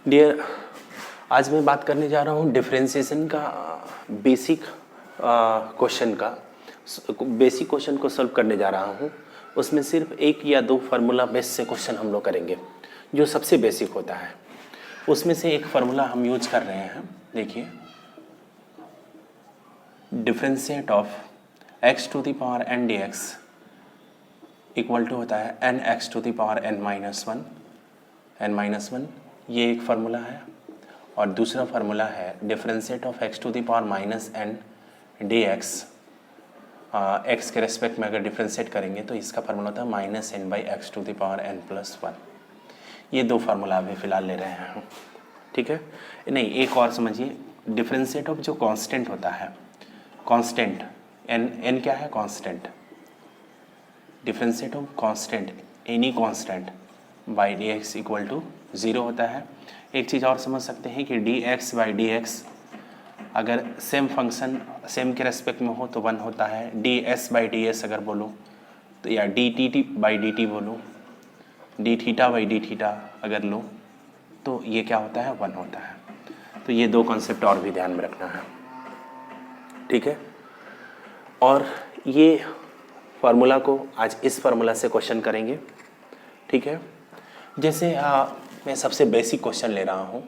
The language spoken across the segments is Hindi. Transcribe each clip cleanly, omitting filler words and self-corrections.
डियर, आज मैं बात करने जा रहा हूँ डिफरेंशिएशन का बेसिक क्वेश्चन का। बेसिक क्वेश्चन को सॉल्व करने जा रहा हूँ। उसमें सिर्फ एक या दो फार्मूला बेस से क्वेश्चन हम लोग करेंगे जो सबसे बेसिक होता है। उसमें से एक फार्मूला हम यूज कर रहे हैं। देखिए, differentiate of x to the power n dx equal to होता है n x to the power n-1 ये एक फार्मूला है। और दूसरा फार्मूला है differentiate of x to the power -n dx। x के रेस्पेक्ट में अगर डिफरेंशिएट करेंगे तो इसका फार्मूला होता है -n/x to the power n+1। ये दो फार्मूला अभी फ़िलहाल ले रहे हैं, ठीक है। नहीं, एक और समझिए, डिफरेंशिएट ऑफ जो कांस्टेंट होता है, कांस्टेंट n क्या है? Constant. Differentiate of constant any constant by dx equal to 0 होता है। एक चीज़ और समझ सकते हैं कि dx/dx अगर सेम फंक्शन सेम के रेस्पेक्ट में हो तो 1 होता है। ds/ds अगर बोलो तो, या dt/dt बोलो, dθ/dθ अगर लो तो ये क्या होता है? 1 होता है। तो ये दो कॉन्सेप्ट और भी ध्यान में रखना है, ठीक है। और ये फार्मूला को आज इस फार्मूला से क्वेश्चन करेंगे, ठीक है। जैसे मैं सबसे बेसिक क्वेश्चन ले रहा हूँ।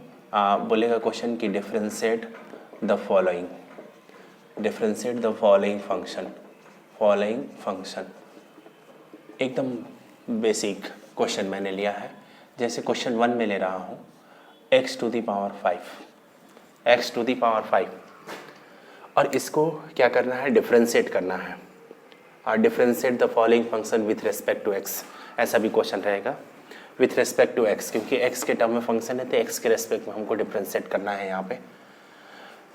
बोलेगा क्वेश्चन कि डिफरेंशिएट द फॉलोइंग फंक्शन। एकदम बेसिक क्वेश्चन मैंने लिया है। जैसे क्वेश्चन 1 में ले रहा हूँ x टू द पावर 5 और इसको क्या करना है? डिफरेंशिएट करना है। Differentiate the following function with respect to x, ऐसा भी क्वेश्चन रहेगा। विथ रेस्पेक्ट टू x, क्योंकि x के टर्म में फंक्शन है तो x के रेस्पेक्ट में हमको डिफरेंशिएट करना है। यहाँ पे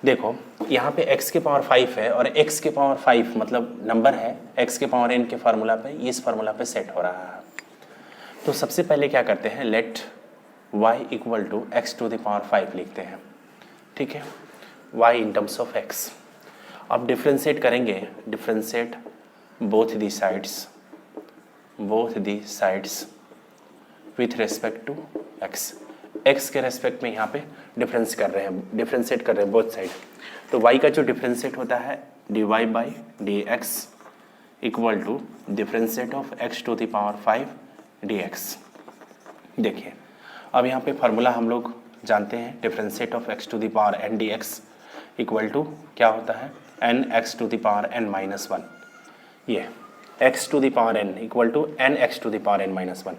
देखो, यहाँ पे x के पावर 5 है और x के पावर 5 मतलब नंबर है, x के पावर n के फार्मूला पे, इस फार्मूला पे सेट हो रहा है। तो सबसे पहले क्या करते हैं? Let y equal to x to the power 5 लिखते हैं, ठीक है। y in terms of x। अब डिफरेंशिएट करेंगे, differentiate both the sides with respect to x के रेस्पेक्ट में यहाँ पे डिफरेंशिएट कर रहे हैं बोथ साइड। तो y का जो डिफरेंशिएट होता है dy/dx equal to differentiate of x to the power 5 dx। देखिए, अब यहाँ पे फार्मूला हम लोग जानते हैं। Differentiate of x to the power n dx equal to क्या होता है? nx to the power n-1। ये x to the power n equal to nx to the power n-1।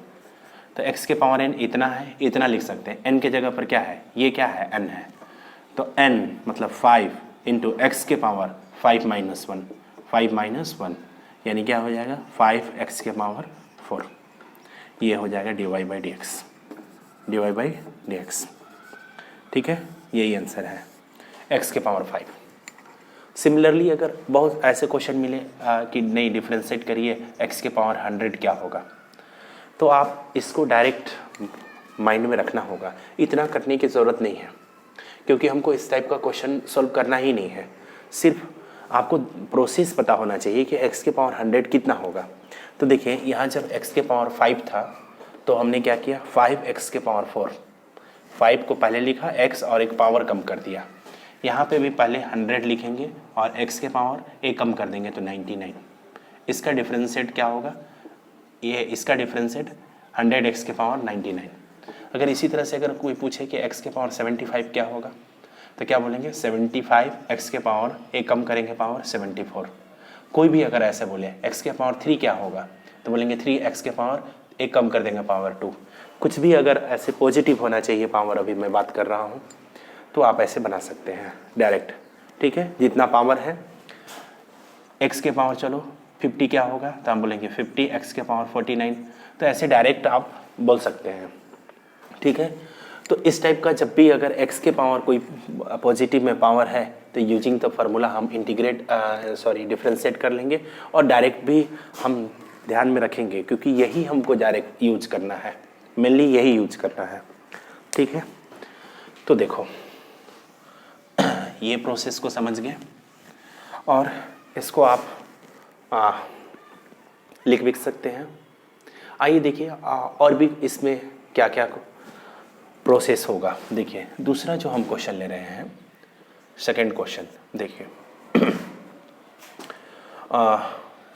तो x के पावर n इतना है, इतना लिख सकते हैं। n के जगह पर क्या है? ये क्या है? n है। तो n मतलब 5 इंटू एक्स के पावर 5 माइनस 1 यानी क्या हो जाएगा? 5x के पावर 4। ये हो जाएगा dy/dx, ठीक है। यही आंसर है, x के पावर 5। सिमिलरली अगर बहुत ऐसे क्वेश्चन मिले कि नहीं डिफरेंशिएट करिए x के पावर 100 क्या होगा, तो आप इसको डायरेक्ट माइंड में रखना होगा। इतना करने की ज़रूरत नहीं है, क्योंकि हमको इस टाइप का क्वेश्चन सॉल्व करना ही नहीं है। सिर्फ आपको प्रोसेस पता होना चाहिए कि x के पावर 100 कितना होगा। तो देखिए, यहाँ जब x के पावर 5 था तो हमने क्या किया? 5x के पावर 4, 5 को पहले लिखा x और एक पावर कम कर दिया। यहाँ पे भी पहले 100 लिखेंगे और x के पावर एक कम कर देंगे तो 99। इसका डिफरेंशिएट क्या होगा? ये इसका डिफरेंशिएट 100x के पावर 99। अगर इसी तरह से अगर कोई पूछे कि x के पावर 75 क्या होगा, तो क्या बोलेंगे? 75x के पावर एक कम करेंगे पावर 74। कोई भी अगर ऐसे बोले x के पावर 3 क्या होगा, तो बोलेंगे 3x के पावर एक कम कर देंगे पावर 2। कुछ भी अगर ऐसे पॉजिटिव होना चाहिए पावर, अभी मैं बात कर रहा हूँ, तो आप ऐसे बना सकते हैं डायरेक्ट, ठीक है। जितना पावर है x के पावर, चलो 50 क्या होगा, तो हम बोलेंगे 50x के पावर 49। तो ऐसे डायरेक्ट आप बोल सकते हैं, ठीक है। तो इस टाइप का जब भी अगर x के पावर कोई पॉजिटिव में पावर है तो यूजिंग द फार्मूला हम डिफरेंशिएट कर लेंगे और डायरेक्ट भी हम ध्यान में रखेंगे, क्योंकि यही हमको डायरेक्ट यूज करना है, मेनली यही यूज करना है, ठीक है। तो देखो, ये प्रोसेस को समझ गए और इसको आप लिख भी सकते हैं। आइए देखिए और भी इसमें क्या क्या प्रोसेस होगा। देखिए दूसरा जो हम क्वेश्चन ले रहे हैं, सेकंड क्वेश्चन देखिए,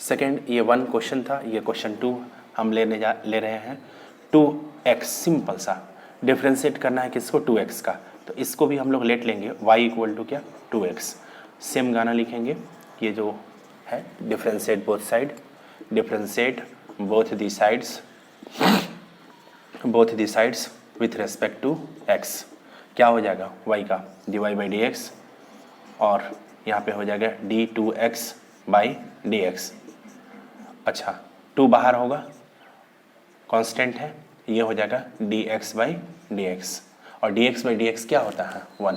सेकंड ये 1 क्वेश्चन था, ये क्वेश्चन 2 हम ले रहे हैं। 2x सिंपल सा डिफ्रेंशिएट करना है किसको, 2x का, तो इसको भी हम लोग लेट लेंगे y इक्वल टू क्या, 2x। सेम गाना लिखेंगे, ये जो है differentiate both side, differentiate both the sides with respect to x। क्या हो जाएगा y का dy बाई डी एक्स, और यहाँ पे हो जाएगा d2x बाई डी एक्स। अच्छा 2 बाहर होगा, कांस्टेंट है, ये हो जाएगा dx बाई डी एक्स, और dx बाई डी एक्स क्या होता है 1,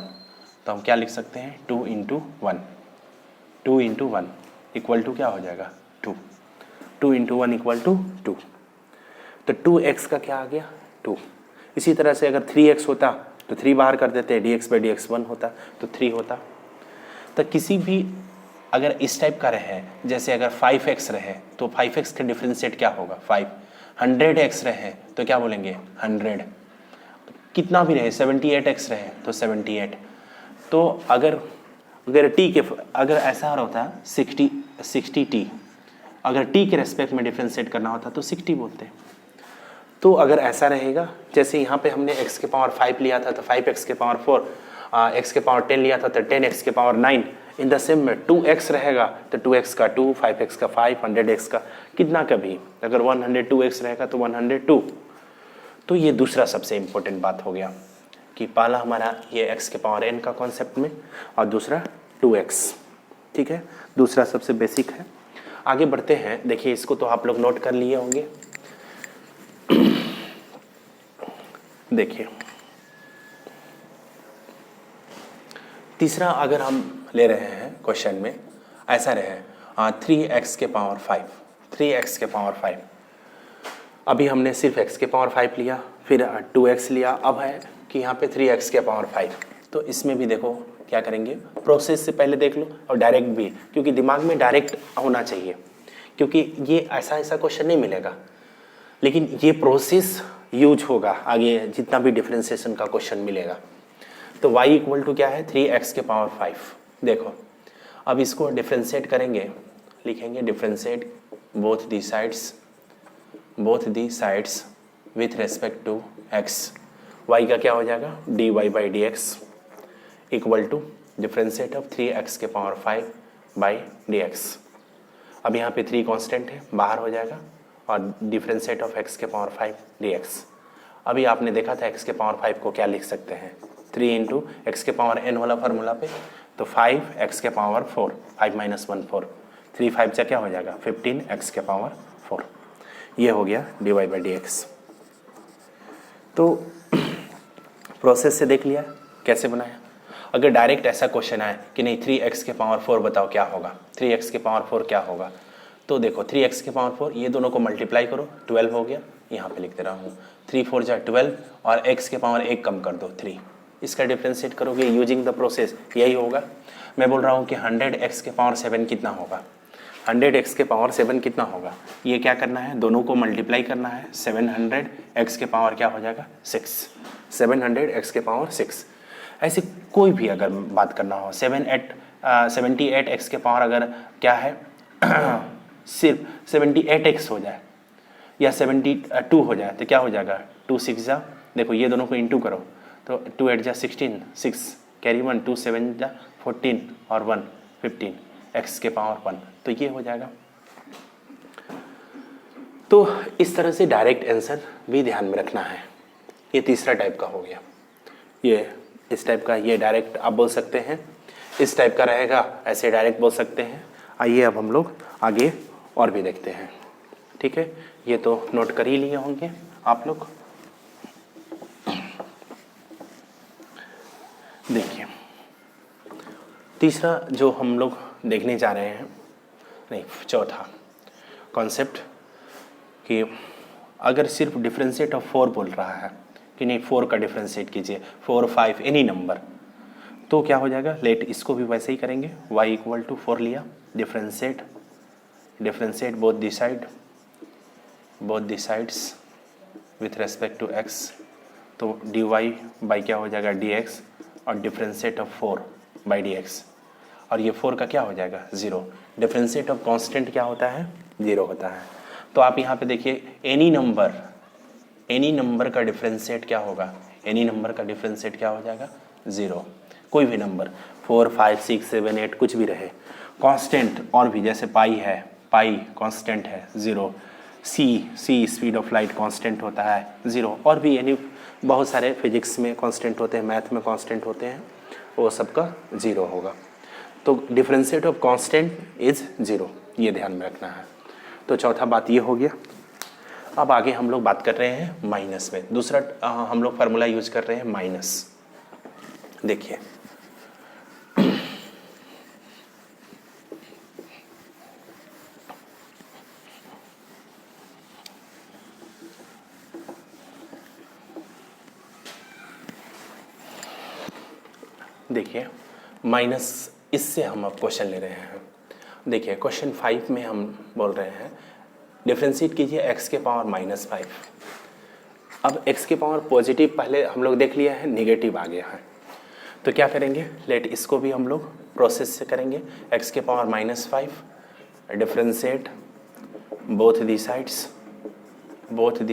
तो हम क्या लिख सकते हैं 2 इंटू 1, 2 इंटू 1 इक्वल टू क्या हो जाएगा 2, 2 इंटू 1 इक्वल टू 2, तो 2x का क्या आ गया 2। इसी तरह से अगर 3x होता तो 3 बाहर कर देते, dx बाई डी एक्स 1 होता तो 3 होता। तो किसी भी अगर इस टाइप का रहे, जैसे अगर 5x रहे तो 5x का डिफरेंशिएट क्या होगा 5, 100x रहे तो क्या बोलेंगे 100, कितना भी रहे 78x रहे तो 78। तो अगर t के अगर ऐसा होता 60t, अगर t के रेस्पेक्ट में डिफरेंशिएट करना होता तो 60 बोलते। तो अगर ऐसा रहेगा, जैसे यहाँ पे हमने x के पावर 5 लिया था तो 5x के पावर 4, x के पावर 10 लिया था तो 10x के पावर 9, इन द सेम में 2x रहेगा तो 2x का 2, 5x का 5, 100x का कितना का भी, अगर 102x रहेगा तो 102। तो ये दूसरा सबसे इम्पोर्टेंट बात हो गया कि पहला हमारा ये x के पावर n का कॉन्सेप्ट में, और दूसरा 2x, ठीक है, दूसरा सबसे बेसिक है। आगे बढ़ते हैं, देखिए इसको तो आप लोग नोट कर लिए होंगे। देखिए तीसरा अगर हम ले रहे हैं क्वेश्चन में, ऐसा रहे 3x के पावर 5, 3x के पावर 5, अभी हमने सिर्फ x के पावर 5 लिया, फिर 2x लिया, अब है कि यहाँ पे 3x के पावर 5। तो इसमें भी देखो क्या करेंगे, प्रोसेस से पहले देख लो और डायरेक्ट भी, क्योंकि दिमाग में डायरेक्ट होना चाहिए, क्योंकि ये ऐसा क्वेश्चन नहीं मिलेगा, लेकिन ये प्रोसेस यूज होगा आगे जितना भी डिफरेंशिएशन का क्वेश्चन मिलेगा। तो y इक्वल टू क्या है 3x के पावर 5। देखो अब इसको डिफरेंशिएट करेंगे, लिखेंगे differentiate both the sides with respect to x। y का क्या हो जाएगा dy by d x equal to differentiate of 3x के पावर 5 बाई डी एक्स। अब यहाँ पे 3 कांस्टेंट है, बाहर हो जाएगा, और डिफरेंशिएट ऑफ x के पावर 5 dx। अभी आपने देखा था x के पावर 5 को क्या लिख सकते हैं 3 इंटू एक्स के पावर n वाला फार्मूला पे, तो 5x के पावर 4, 5 माइनस 1 4, 3 5 से क्या हो जाएगा 15x के पावर 4। ये हो गया dy बाई डी एक्स। तो प्रोसेस से देख लिया कैसे बनाया। अगर डायरेक्ट ऐसा क्वेश्चन आए कि नहीं 3x के पावर 4 बताओ क्या होगा, 3x के पावर 4 क्या होगा, तो देखो 3x के पावर 4 ये दोनों को मल्टीप्लाई करो, 12 हो गया, यहाँ पे लिख दे रहा हूँ 3 4 जा 12, और x के पावर 1 कम कर दो 3, इसका डिफरेंशिएट करोगे यूजिंग द प्रोसेस, यही होगा। मैं बोल रहा हूँ कि 100x के पावर 7 कितना होगा, 100x के पावर 7 कितना होगा, ये क्या करना है दोनों को मल्टीप्लाई करना है, 700x के पावर क्या हो जाएगा 6, 700x के पावर 6। ऐसे कोई भी अगर बात करना हो 78x के पावर अगर क्या है सिर्फ 78x हो जाए या 72 हो जाए तो क्या हो जाएगा 2 6 जा, देखो ये दोनों को इंटू करो तो 2 8 जा 16, 6 कैरी 1, 2 7 जा 14 और 1 15 x के पावर 1, तो ये हो जाएगा। तो इस तरह से डायरेक्ट आंसर भी ध्यान में रखना है। ये तीसरा टाइप का हो गया, ये इस टाइप का, ये डायरेक्ट आप बोल सकते हैं, इस टाइप का रहेगा ऐसे डायरेक्ट बोल सकते हैं। आइए अब हम लोग आगे और भी देखते हैं, ठीक है। ये तो नोट कर ही लिए होंगे आप लोग। देखिए तीसरा जो हम लोग देखने जा रहे हैं, नहीं चौथा कॉन्सेप्ट, कि अगर सिर्फ डिफरेंशिएट ऑफ 4 बोल रहा है कि नहीं 4 का डिफरेंशिएट कीजिए, 4 5 एनी नंबर, तो क्या हो जाएगा, लेट इसको भी वैसे ही करेंगे, y इक्वल टू 4 लिया, differentiate both the sides with respect to x, तो डी वाई बाई क्या हो जाएगा डी एक्स, और differentiate of 4 by d x, और ये 4 का क्या हो जाएगा 0। डिफ्रेंशिएट ऑफ कांस्टेंट क्या होता है 0 होता है। तो आप यहाँ पे देखिए एनी नंबर का डिफ्रेंशिएट क्या होगा, एनी नंबर का डिफ्रेंशिएट क्या हो जाएगा 0। कोई भी नंबर 4 5 6 7 8 कुछ भी रहे, कांस्टेंट और भी जैसे पाई है, पाई कांस्टेंट है 0, सी स्पीड ऑफ लाइट कांस्टेंट होता है 0, और भी यानी बहुत सारे फिजिक्स में कांस्टेंट होते हैं, मैथ में कांस्टेंट होते हैं, वो सबका 0 होगा। तो डिफरेंशिएट ऑफ कांस्टेंट इज 0, ये ध्यान में रखना है। तो चौथा बात ये हो गया। अब आगे हम लोग बात कर रहे हैं माइनस में। दूसरा हम लोग फार्मूला यूज कर रहे हैं माइनस। देखिए देखिए माइनस, इससे हम अब क्वेश्चन ले रहे हैं। देखिए क्वेश्चन 5 में हम बोल रहे हैं डिफ्रेंशिएट कीजिए x के पावर -5। अब x के पावर पॉजिटिव पहले हम लोग देख लिया है, नेगेटिव आ गया है, तो क्या करेंगे, लेट इसको भी हम लोग प्रोसेस से करेंगे। x के power -5 differentiate both the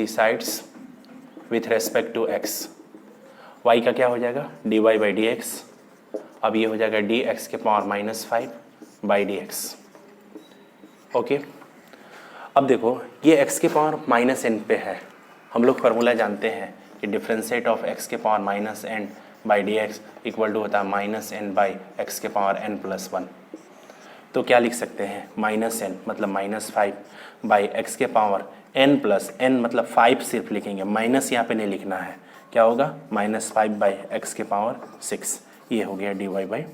sides with respect to x। y का क्या हो जाएगा dy बाई डी एक्स, अब ये हो जाएगा डी एक्स के power -5 by d x. Okay, अब देखो ये x के पावर -n पे है, हम लोग फार्मूला जानते हैं कि डिफ्रेंशिएट ऑफ x के power -n by d x equal to होता है -n बाई एक्स के पावर n+1। तो क्या लिख सकते हैं -n मतलब -5 बाई एक्स के पावर n+n मतलब 5 सिर्फ लिखेंगे, माइनस यहाँ पे नहीं लिखना है। क्या होगा -5 बाई एक्स के पावर 6, ये हो गया d y by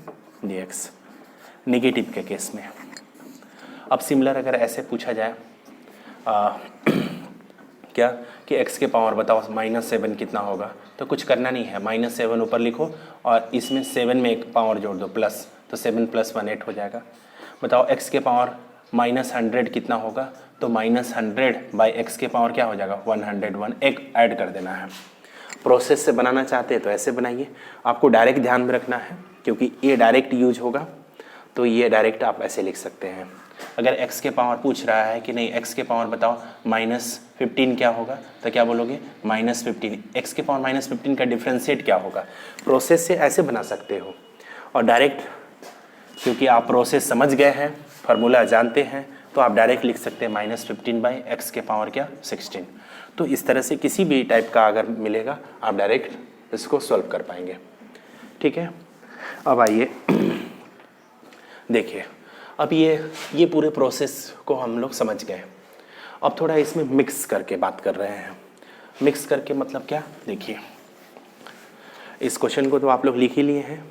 d x negative के केस में। अब सिमिलर अगर ऐसे पूछा जाए क्या कि x के पावर बताओ -7 कितना होगा, तो कुछ करना नहीं है, -7 ऊपर लिखो और इसमें 7 में एक पावर जोड़ दो प्लस, तो 7 + 1 8 हो जाएगा। बताओ x के पावर -100 कितना होगा, तो -100 बाई एक्स के पावर क्या हो जाएगा 101, एक ऐड कर देना है। प्रोसेस से बनाना चाहते हैं तो ऐसे बनाइए, आपको डायरेक्ट ध्यान में रखना है क्योंकि ये डायरेक्ट यूज होगा, तो ये डायरेक्ट आप ऐसे लिख सकते हैं। अगर x के पावर पूछ रहा है कि नहीं x के पावर बताओ -15 क्या होगा, तो क्या बोलोगे -15। x के पावर -15 का डिफ्रेंशिएट क्या होगा, प्रोसेस से ऐसे बना सकते हो, और डायरेक्ट क्योंकि आप प्रोसेस समझ गए हैं, फार्मूला जानते हैं, तो आप डायरेक्ट लिख सकते हैं -15 बाई एक्स के पावर क्या 16। तो इस तरह से किसी भी टाइप का अगर मिलेगा आप डायरेक्ट इसको सॉल्व कर पाएंगे। ठीक है, अब आइए देखिए, अब ये पूरे प्रोसेस को हम लोग समझ गए। अब थोड़ा इसमें मिक्स करके बात कर रहे हैं। मिक्स करके मतलब क्या, देखिए इस क्वेश्चन को तो आप लोग लिख ही लिए हैं,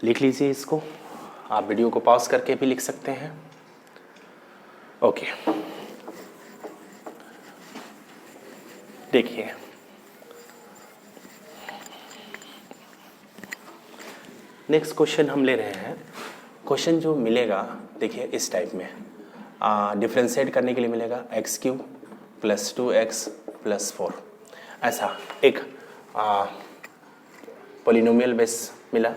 लिख लीजिए इसको, आप वीडियो को पॉज करके भी लिख सकते हैं। ओके, देखिए नेक्स्ट क्वेश्चन हम ले रहे हैं। क्वेश्चन जो मिलेगा देखिए इस टाइप में, डिफ्रेंशिएट करने के लिए मिलेगा x³ + 2x + 4, ऐसा एक पॉलिनोमियल बेस मिला,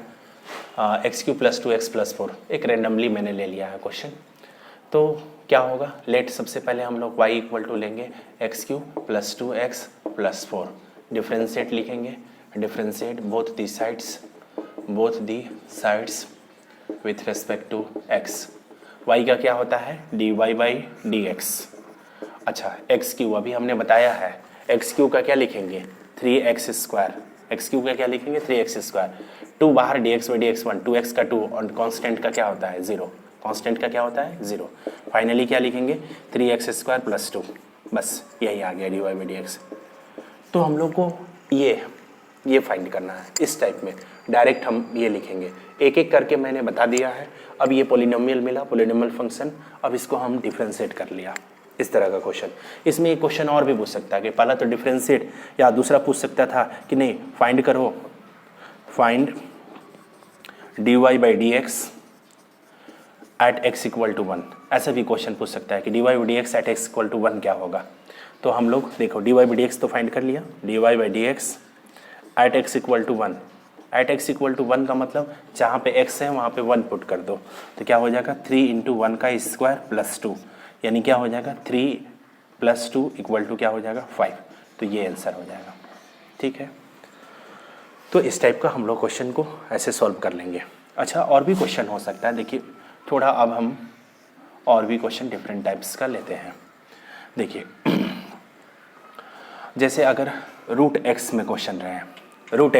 x³ + 2x + 4, एक रेंडमली मैंने ले लिया है क्वेश्चन। तो क्या होगा, लेट सबसे पहले हम लोग y = लेंगे x³ + 2x + 4, डिफ्रेंशिएट लिखेंगे, differentiate both the sides with respect to x। y का क्या होता है dy बाई डी एक्स। अच्छा x³ अभी हमने बताया है, x³ का क्या लिखेंगे 3x², x³ का क्या लिखेंगे 3x², 2 बाहर dx बाई dx 1, 2x का 2, और कांस्टेंट का क्या होता है 0, कांस्टेंट का क्या होता है 0। फाइनली क्या लिखेंगे 3x² + 2, बस यही आ गया dy बाई dx। तो हम लोग को ये फाइंड करना है इस टाइप में, डायरेक्ट हम ये लिखेंगे, एक एक करके मैंने बता दिया है। अब ये पॉलिनोमियल मिला, पॉलिनोमियल फंक्शन, अब इसको हम डिफ्रेंशिएट कर लिया, इस तरह का क्वेश्चन। इसमें एक क्वेश्चन और भी पूछ सकता है कि पहला तो डिफ्रेंशिएट, या दूसरा पूछ सकता था कि नहीं फाइंड करो, find dy by d x at x = 1, ऐसा भी क्वेश्चन पूछ सकता है कि dy by d x at x = 1 क्या होगा। तो हम लोग देखो dy बाई डी एक्स तो फाइंड कर लिया, dy by d x at x equal to 1, at x equal to 1 का मतलब जहाँ पे x है वहाँ पे 1 पुट कर दो, तो क्या हो जाएगा 3 इंटू 1 का स्क्वायर प्लस 2, यानी क्या हो जाएगा 3 प्लस 2 इक्वल टू क्या हो जाएगा 5, तो ये आंसर हो जाएगा। ठीक है, तो इस टाइप का हम लोग क्वेश्चन को ऐसे सॉल्व कर लेंगे। अच्छा, और भी क्वेश्चन हो सकता है, देखिए थोड़ा अब हम और भी क्वेश्चन डिफरेंट टाइप्स का लेते हैं। देखिए जैसे अगर रूट एक्स में क्वेश्चन रहे हैं, रूट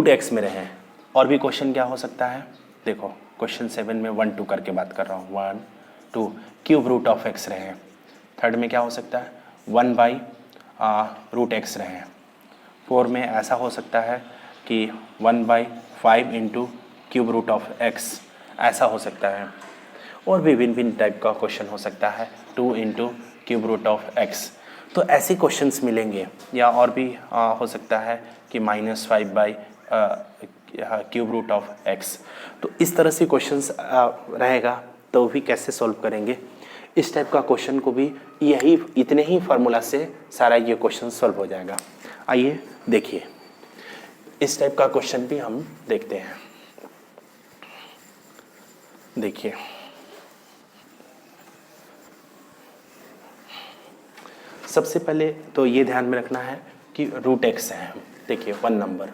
एक्स में रहे, और भी क्वेश्चन क्या हो सकता है, देखो क्वेश्चन 7 में 1 2 करके बात कर रहा हूँ, 1 2 क्यूब रूट ऑफ एक्स रहे हैं, थर्ड में क्या हो सकता है 1 बाई रूट एक्स रहे हैं, 4 में ऐसा हो सकता है कि 1 by 5 into cube root of x, ऐसा हो सकता है, और भी भिन्न भिन्न टाइप का क्वेश्चन हो सकता है 2 into cube root of x. तो ऐसे क्वेश्चंस मिलेंगे, या और भी हो सकता है कि -5 by cube root of x. तो इस तरह से क्वेश्चंस रहेगा, तो भी कैसे सॉल्व करेंगे, इस टाइप का क्वेश्चन को भी यही इतने ही फार्मूला से सारा ये क्वेश्चन सॉल्व हो जाएगा। आइए देखिए, इस टाइप का क्वेश्चन भी हम देखते हैं। देखिए सबसे पहले तो ये ध्यान में रखना है कि रूट एक्स है, देखिए 1 नंबर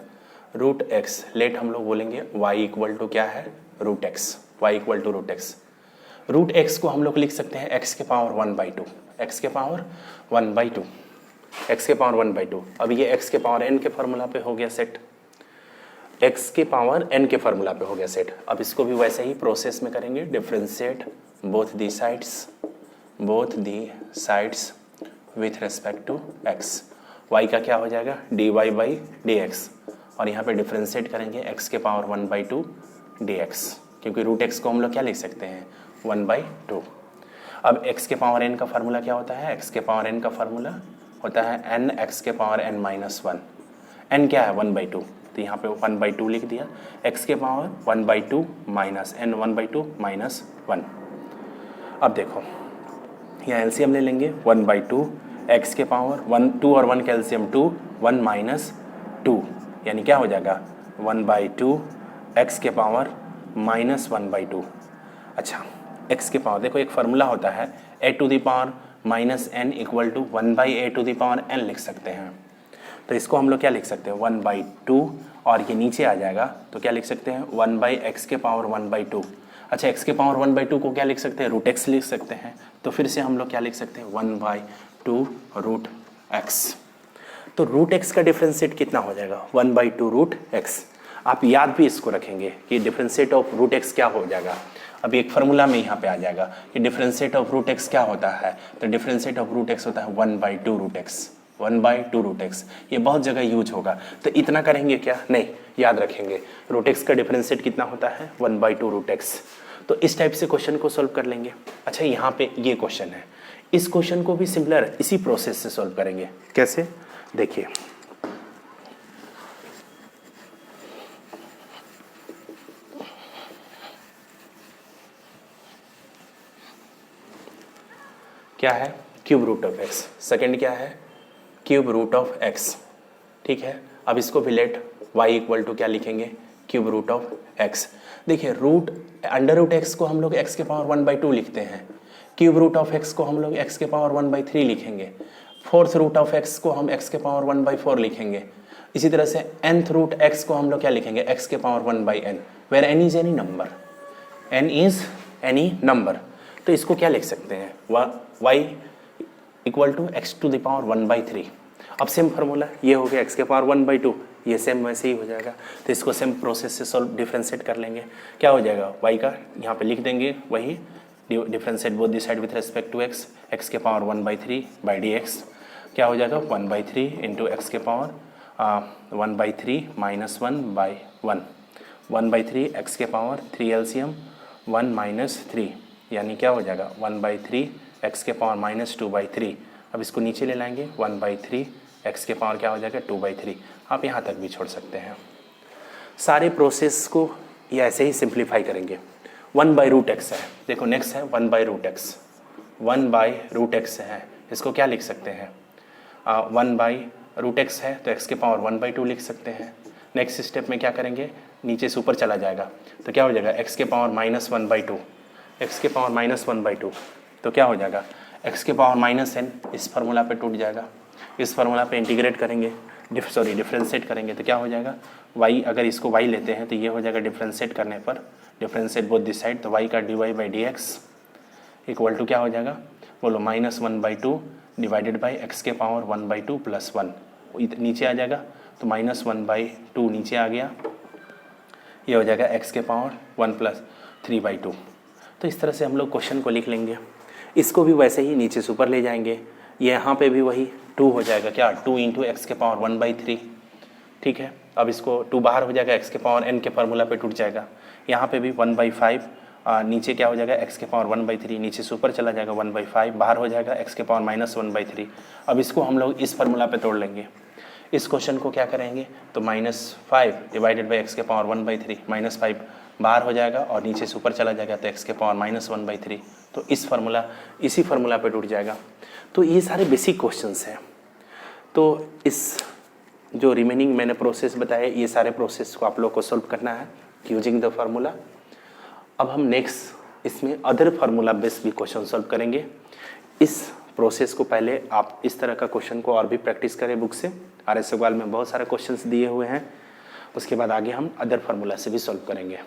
रूट एक्स, लेट हम लोग बोलेंगे y इक्वल टू क्या है root x, y equal to root x. Root x को हम लोग लिख सकते हैं x के पावर 1/2, x के पावर 1/2, x के पावर 1/2। अब ये x के पावर n के फार्मूला पे हो गया सेट, x के पावर n के फार्मूला पे हो गया सेट। अब इसको भी वैसे ही प्रोसेस में करेंगे, differentiate both the sides with respect to x, y का क्या हो जाएगा dy बाई डी एक्स, और यहाँ पे डिफरेंशिएट करेंगे x के पावर 1/2 dx, क्योंकि रूट एक्स को हम लोग क्या लिख सकते हैं 1/2। अब x के पावर n का फार्मूला क्या होता है, x के पावर n का फार्मूला होता है n x के पावर n माइनस 1, n क्या है 1/2, तो यहाँ पे 1/2 लिख दिया, x के पावर 1/2 माइनस n 1/2 माइनस 1। अब देखो यहाँ एलसीएम ले लेंगे, 1/2 x के पावर 1 2 और 1 का एलसीएम 2, 1 माइनस 2, यानी क्या हो जाएगा 1/2 x के पावर माइनस 1/2। अच्छा, x के पावर देखो एक फार्मूला होता है a to the power minus n equal to 1/a to the power n लिख सकते हैं, तो इसको हम लोग क्या लिख सकते हैं 1/2, और ये नीचे आ जाएगा तो क्या लिख सकते हैं 1/x के पावर 1/2। अच्छा, x के पावर 1/2 को क्या लिख सकते हैं रूट एक्स लिख सकते हैं, तो फिर से हम लोग क्या लिख सकते हैं 1/2 रूट एक्स। तो रूट एक्स का डिफरेंशिएट कितना हो जाएगा 1/2 रूट एक्स। आप याद भी इसको रखेंगे कि डिफरेंशिएट ऑफ रूट एक्स क्या हो जाएगा, अभी एक फार्मूला में यहाँ पे आ जाएगा कि डिफरेंशिएट ऑफ रूट एक्स क्या होता है, तो डिफरेंशिएट ऑफ रूट एक्स होता है 1/2 रूट एक्स, 1/2 रूट एक्स। ये बहुत जगह यूज होगा, तो इतना करेंगे क्या नहीं, याद रखेंगे रूट एक्स का डिफरेंशिएट कितना होता है 1/2 रूट एक्स। तो इस टाइप से क्वेश्चन को सॉल्व कर लेंगे। अच्छा, यहाँ पे ये क्वेश्चन है, इस क्वेश्चन को भी सिमिलर इसी प्रोसेस से सॉल्व करेंगे। कैसे, देखिए क्या है cube root of x, second क्या है क्यूब रूट ऑफ एक्स, ठीक है। अब इसको भी लेट y इक्वल टू क्या लिखेंगे क्यूब रूट ऑफ एक्स। देखिए रूट अंडर रूट एक्स को हम लोग x के पावर 1/2 लिखते हैं, क्यूब रूट ऑफ एक्स को हम लोग x के पावर 1/3 लिखेंगे, फोर्थ रूट ऑफ x को हम x के पावर 1/4 लिखेंगे। इसी तरह से nth रूट x को हम लोग क्या लिखेंगे x के power 1/n, where n is any number, n is any number. तो इसको क्या लिख सकते हैं y equal to x to the power 1/3। अब सेम फार्मूला ये हो गया x के पावर 1/2, ये सेम वैसे ही हो जाएगा, तो इसको सेम प्रोसेस से सॉल्व डिफरेंशिएट कर लेंगे। क्या हो जाएगा y का यहाँ पे लिख देंगे वही differentiate both the side with respect to x, x के पावर 1/3 बाई डी एक्स, क्या हो जाएगा 1/3 इंटू एक्स के पावर 1/3 माइनस 1/1, 1/3 x के पावर 3 एलसीएम 1 माइनस 3, यानी क्या हो जाएगा 1/3 x के पावर माइनस 2/3। अब इसको नीचे ले लाएंगे 1/3 x के पावर क्या हो जाएगा 2/3। आप यहाँ तक भी छोड़ सकते हैं। सारे प्रोसेस को ये ऐसे ही सिंप्लीफाई करेंगे। 1/√x है, देखो नेक्स्ट है 1/√x, 1/√x है, इसको क्या लिख सकते हैं, 1/√x है तो x के पावर 1/2 लिख सकते हैं। नेक्स्ट स्टेप में क्या करेंगे, नीचे से ऊपर चला जाएगा तो क्या हो जाएगा, x के पावर -1/2, x के पावर -1/2 तो क्या हो जाएगा, x के पावर -n इस फार्मूला पे टूट जाएगा। इस फार्मूला पे इंटीग्रेट करेंगे, डिफ्रेंशिएट करेंगे तो क्या हो जाएगा, y, अगर इसको y लेते हैं तो ये हो जाएगा डिफ्रेंशिएट करने पर, डिफ्रेंशिएट बोथ दिस साइड, तो y का dy/dx इक्वल टू क्या हो जाएगा, बोलो -1/2 डिवाइडेड बाई x के पावर 1/2 प्लस 1, नीचे आ जाएगा तो -1/2 नीचे आ गया, ये हो जाएगा x के पावर 1 + 3/2। तो इस तरह से हम लोग क्वेश्चन को लिख लेंगे। इसको भी वैसे ही नीचे से ऊपर ले जाएंगे, ये यहाँ पे भी वही 2 हो जाएगा, क्या 2 × x के पावर 1/3, ठीक है। अब इसको 2 बाहर हो जाएगा, x के पावर n के फार्मूला पे टूट जाएगा। यहाँ पे भी 1/5, नीचे क्या हो जाएगा, x के पावर 1/3, नीचे से ऊपर चला जाएगा 1/5, बाहर हो जाएगा x के पावर -1/3। अब इसको हम लोग इस फार्मूला पे तोड़ लेंगे। इस क्वेश्चन को क्या करेंगे, तो -5 डिवाइडेड बाई x के पावर 1/3, -5 बाहर हो जाएगा और नीचे से ऊपर चला जाएगा तो x के पावर -1/3, तो इसी फार्मूला पे टूट जाएगा। तो ये सारे बेसिक क्वेश्चंस हैं। तो इस जो रिमेनिंग मैंने प्रोसेस बताया, ये सारे प्रोसेस को आप लोग को सॉल्व करना है यूजिंग द फार्मूला। अब हम नेक्स्ट इसमें अदर फार्मूला बेस्ड भी क्वेश्चन सॉल्व करेंगे। इस प्रोसेस को पहले आप इस तरह का क्वेश्चन को और भी प्रैक्टिस करें बुक से, RS अग्रवाल में बहुत सारे क्वेश्चंस दिए हुए हैं। उसके बाद आगे हम अदर फार्मूला से भी सॉल्व करेंगे।